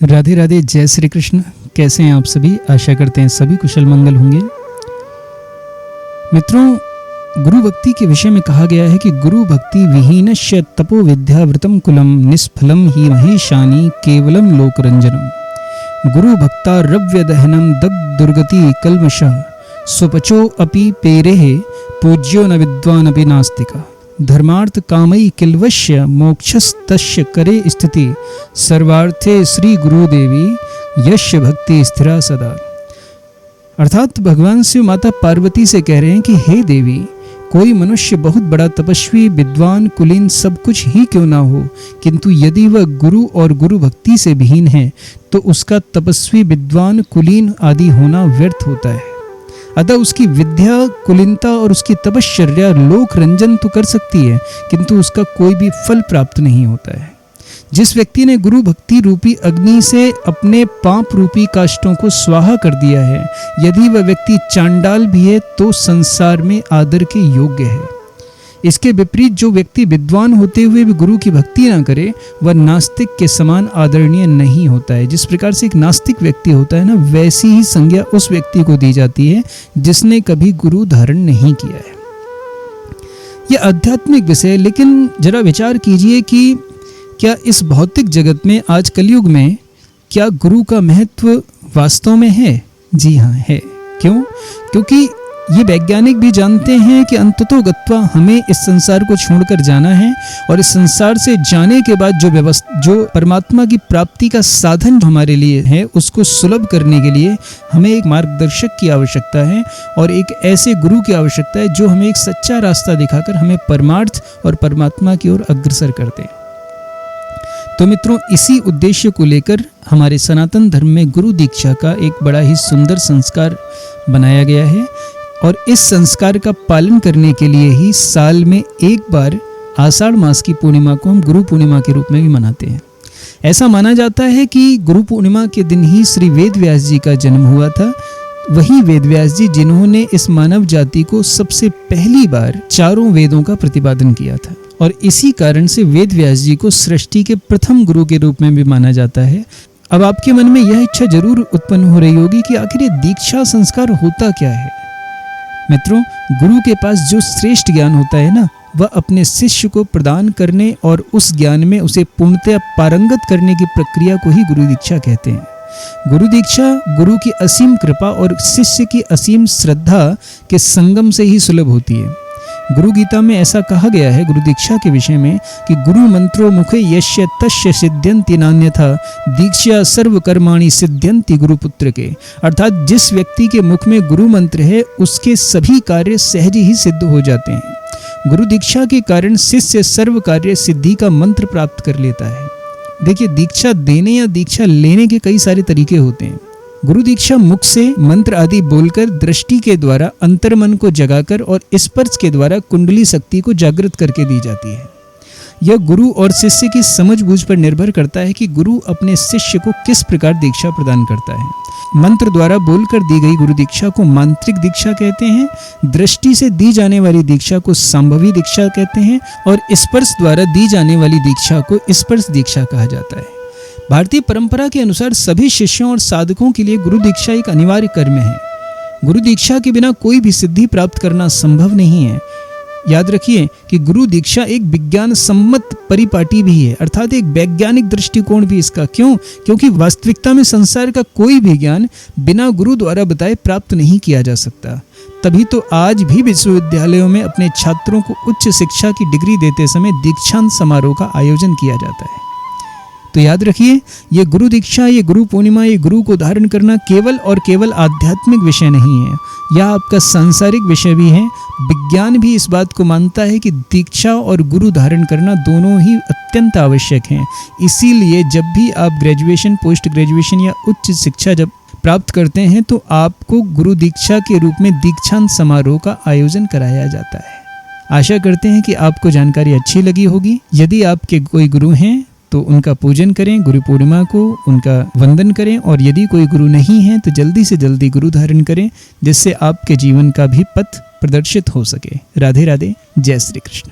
राधे राधे, जय श्री कृष्ण। कैसे हैं आप सभी? आशा करते हैं सभी कुशल मंगल होंगे। मित्रों, गुरु भक्ति के विषय में कहा गया है कि गुरु भक्ति विहीनस्य तपो विद्याव्रतम कुलम निष्फलम ही महेशानी केवलम लोकरंजनम। गुरु भक्ता रव्य दहनम दग्ध दुर्गति कल्मषः स्वपचो अपि पेरेः पूज्यो न विद्वान अपि नास्तिका। धर्मार्थ कामई किल्वश्य मोक्षस्तस्य करे स्थिति सर्वार्थे श्री गुरुदेवी यश भक्ति स्थिरा सदा। अर्थात भगवान शिव माता पार्वती से कह रहे हैं कि हे देवी, कोई मनुष्य बहुत बड़ा तपस्वी विद्वान कुलीन सब कुछ ही क्यों ना हो, किंतु यदि वह गुरु और गुरु भक्ति से विहीन है तो उसका तपस्वी विद्वान कुलीन आदि होना व्यर्थ होता है। अतः उसकी विद्या कुलीनता और उसकी तपश्चर्या लोक रंजन तो कर सकती है, किंतु उसका कोई भी फल प्राप्त नहीं होता है। जिस व्यक्ति ने गुरु भक्ति रूपी अग्नि से अपने पाप रूपी काष्ठों को स्वाहा कर दिया है, यदि वह व्यक्ति चांडाल भी है तो संसार में आदर के योग्य है। इसके विपरीत जो व्यक्ति विद्वान होते हुए भी गुरु की भक्ति ना करे, वह नास्तिक के समान आदरणीय नहीं होता है। जिस प्रकार से एक नास्तिक व्यक्ति होता है ना, वैसी ही संज्ञा उस व्यक्ति को दी जाती है जिसने कभी गुरु धारण नहीं किया है। यह आध्यात्मिक विषय, लेकिन जरा विचार कीजिए कि क्या इस भौतिक जगत में आज कलयुग में क्या गुरु का महत्व वास्तव में है? जी हाँ, है। क्यों? क्योंकि ये वैज्ञानिक भी जानते हैं कि अंततोगत्वा हमें इस संसार को छोड़कर जाना है, और इस संसार से जाने के बाद जो परमात्मा की प्राप्ति का साधन हमारे लिए है, उसको सुलभ करने के लिए हमें एक मार्गदर्शक की आवश्यकता है और एक ऐसे गुरु की आवश्यकता है जो हमें एक सच्चा रास्ता दिखाकर हमें परमार्थ और परमात्मा की ओर अग्रसर कर दे। तो मित्रों, इसी उद्देश्य को लेकर हमारे सनातन धर्म में गुरु दीक्षा का एक बड़ा ही सुंदर संस्कार बनाया गया है, और इस संस्कार का पालन करने के लिए ही साल में एक बार आषाढ़ मास की पूर्णिमा को हम गुरु पूर्णिमा के रूप में भी मनाते हैं। ऐसा माना जाता है कि गुरु पूर्णिमा के दिन ही श्री वेद व्यास जी का जन्म हुआ था। वही वेद व्यास जी जिन्होंने इस मानव जाति को सबसे पहली बार चारों वेदों का प्रतिपादन किया था, और इसी कारण से वेद व्यास जी को सृष्टि के प्रथम गुरु के रूप में भी माना जाता है। अब आपके मन में यह इच्छा जरूर उत्पन्न हो रही होगी कि आखिर ये दीक्षा संस्कार होता क्या है। मित्रों, गुरु के पास जो श्रेष्ठ ज्ञान होता है ना, वह अपने शिष्य को प्रदान करने और उस ज्ञान में उसे पूर्णतः पारंगत करने की प्रक्रिया को ही गुरु दीक्षा कहते हैं। गुरु दीक्षा गुरु की असीम कृपा और शिष्य की असीम श्रद्धा के संगम से ही सुलभ होती है। गुरु गीता में ऐसा कहा गया है गुरु दीक्षा के विषय में कि गुरु मंत्रो मुखे यस्य तस्य सिद्ध्यन्ति नान्यथा दीक्षा सर्व कर्माणि सिद्ध्यन्ति गुरुपुत्र के। अर्थात जिस व्यक्ति के मुख में गुरु मंत्र है, उसके सभी कार्य सहज ही सिद्ध हो जाते हैं। गुरु दीक्षा के कारण शिष्य सर्व कार्य सिद्धि का मंत्र प्राप्त कर लेता है। देखिए, दीक्षा देने या दीक्षा लेने के कई सारे तरीके होते हैं। गुरु दीक्षा मुख से मंत्र आदि बोलकर, दृष्टि के द्वारा अंतर्मन को जगाकर और स्पर्श के द्वारा कुंडली शक्ति को जागृत करके दी जाती है। यह गुरु और शिष्य की समझबूझ पर निर्भर करता है कि गुरु अपने शिष्य को किस प्रकार दीक्षा प्रदान करता है। मंत्र द्वारा बोलकर दी गई गुरु दीक्षा को मांत्रिक दीक्षा कहते हैं, दृष्टि से दी जाने वाली दीक्षा को संभवी दीक्षा कहते हैं, और स्पर्श द्वारा दी जाने वाली दीक्षा को स्पर्श दीक्षा कहा जाता है। भारतीय परंपरा के अनुसार सभी शिष्यों और साधकों के लिए गुरु दीक्षा एक अनिवार्य कर्म है। गुरु दीक्षा के बिना कोई भी सिद्धि प्राप्त करना संभव नहीं है। याद रखिए कि गुरु दीक्षा एक विज्ञान सम्मत परिपाटी भी है, अर्थात एक वैज्ञानिक दृष्टिकोण भी इसका। क्यों? क्योंकि वास्तविकता में संसार का कोई भी ज्ञान बिना गुरु द्वारा बताए प्राप्त नहीं किया जा सकता। तभी तो आज भी विश्वविद्यालयों में अपने छात्रों को उच्च शिक्षा की डिग्री देते समय दीक्षांत समारोह का आयोजन किया जाता है। तो याद रखिए, ये गुरु दीक्षा, ये गुरु पूर्णिमा, ये गुरु को धारण करना केवल और केवल आध्यात्मिक विषय नहीं है, यह आपका सांसारिक विषय भी है। विज्ञान भी इस बात को मानता है कि दीक्षा और गुरु धारण करना दोनों ही अत्यंत आवश्यक हैं। इसीलिए जब भी आप ग्रेजुएशन, पोस्ट ग्रेजुएशन या उच्च शिक्षा जब प्राप्त करते हैं, तो आपको गुरु दीक्षा के रूप में दीक्षांत समारोह का आयोजन कराया जाता है। आशा करते हैं कि आपको जानकारी अच्छी लगी होगी। यदि आपके कोई गुरु हैं तो उनका पूजन करें, गुरु पूर्णिमा को उनका वंदन करें, और यदि कोई गुरु नहीं है तो जल्दी से जल्दी गुरु धारण करें, जिससे आपके जीवन का भी पथ प्रदर्शित हो सके। राधे राधे, जय श्री कृष्ण।